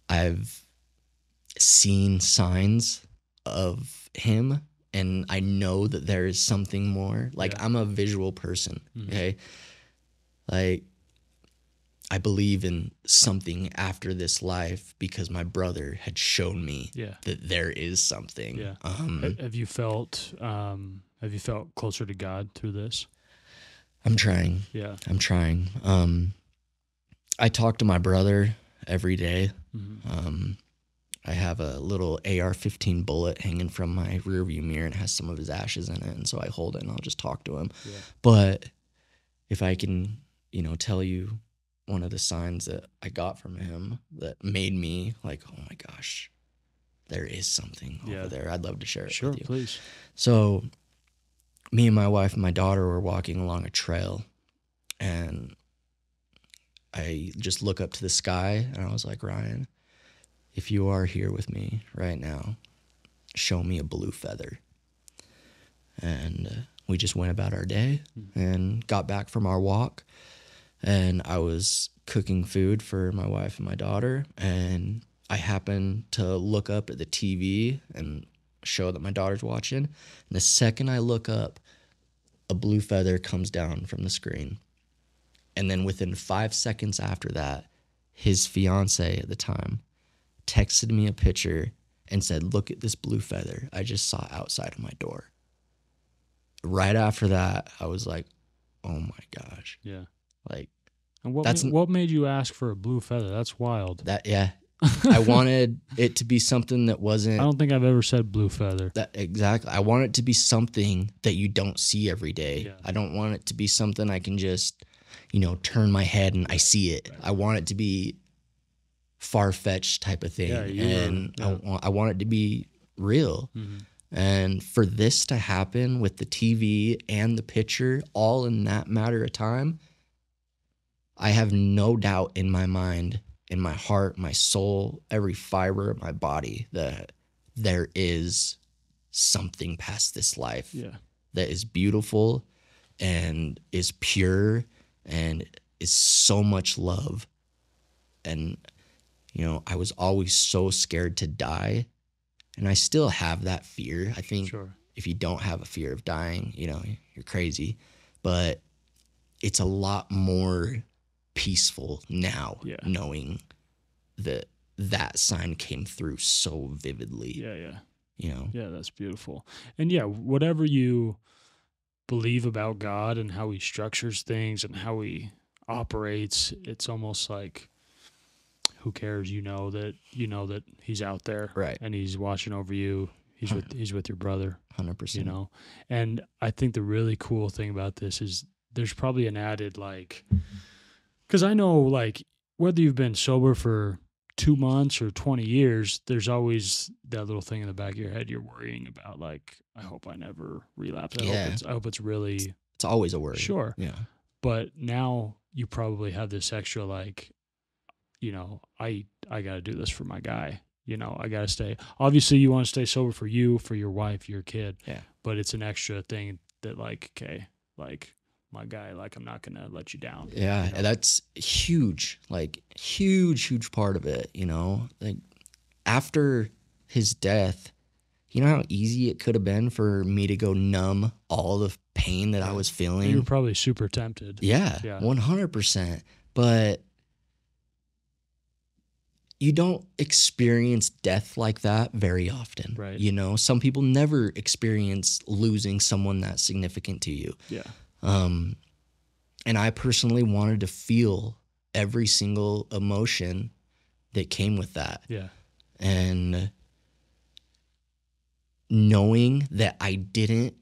I've seen signs of him, and I know that there is something more. Like, I'm a visual person, okay? Like, I believe in something after this life because my brother had shown me that there is something. Yeah. Have you felt closer to God through this? I'm trying. Yeah. I'm trying. I talk to my brother every day. I have a little AR-15 bullet hanging from my rearview mirror and has some of his ashes in it, and so I hold it and I'll just talk to him. Yeah. But if I can, tell you one of the signs that I got from him that made me like, oh my gosh, there is something over there. I'd love to share it with you. Sure, please. So me and my wife and my daughter were walking along a trail, and I just look up to the sky and I was like, Ryan, if you are here with me right now, show me a blue feather. And we just went about our day and got back from our walk. And I was cooking food for my wife and my daughter. And I happened to look up at the TV and show that my daughter's watching. And the second I look up, a blue feather comes down from the screen. And then within 5 seconds after that, his fiance at the time texted me a picture and said, look at this blue feather I just saw outside of my door. Right after that, I was like, oh my gosh. Yeah. Like, and what made you ask for a blue feather? That's wild. I wanted it to be something that wasn't. I don't think I've ever said blue feather. Exactly. I want it to be something that you don't see every day. Yeah. I don't want it to be something I can just, turn my head and I see it. Right. I want it to be far-fetched type of thing. I want it to be real. And for this to happen with the TV and the picture all in that matter of time, I have no doubt in my mind, in my heart, my soul, every fiber of my body that there is something past this life that is beautiful and is pure and is so much love. And, I was always so scared to die, and I still have that fear. I think if you don't have a fear of dying, you're crazy. But it's a lot more peaceful now knowing that sign came through so vividly. Yeah, that's beautiful. And whatever you believe about God and how he structures things and how he operates, it's almost like, who cares? You know that he's out there, right? And he's watching over you. He's with your brother, 100%. And I think the really cool thing about this is there's probably an added because I know whether you've been sober for 2 months or 20 years, there's always that little thing in the back of your head you're worrying about. I hope I never relapse. I hope it's really. It's always a worry. Sure. Yeah. But now you probably have this extra I got to do this for my guy. I got to stay. Obviously, you want to stay sober for you, for your wife, your kid. Yeah. But it's an extra thing that my guy, I'm not going to let you down. Yeah. And that's huge, huge part of it, after his death, you know how easy it could have been for me to go numb all the pain that I was feeling? You were probably super tempted. Yeah. 100%. But you don't experience death like that very often. Right. Some people never experience losing someone that's significant to you. Yeah. And I personally wanted to feel every single emotion that came with that. Yeah. And knowing that I didn't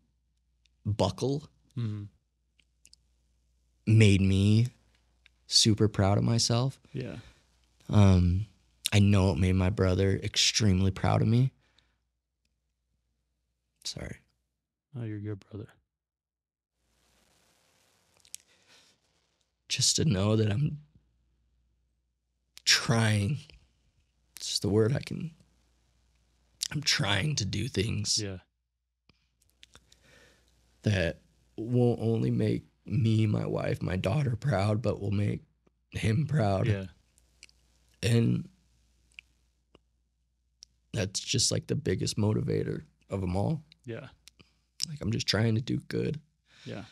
buckle made me super proud of myself. Yeah. I know it made my brother extremely proud of me. Sorry. Oh, you're good, brother. Just to know that I'm trying. It's just the word I'm trying to do things that won't only make me, my wife, my daughter proud, but will make him proud. Yeah. And That's just like the biggest motivator of them all. Yeah. Like, I'm just trying to do good. Yeah.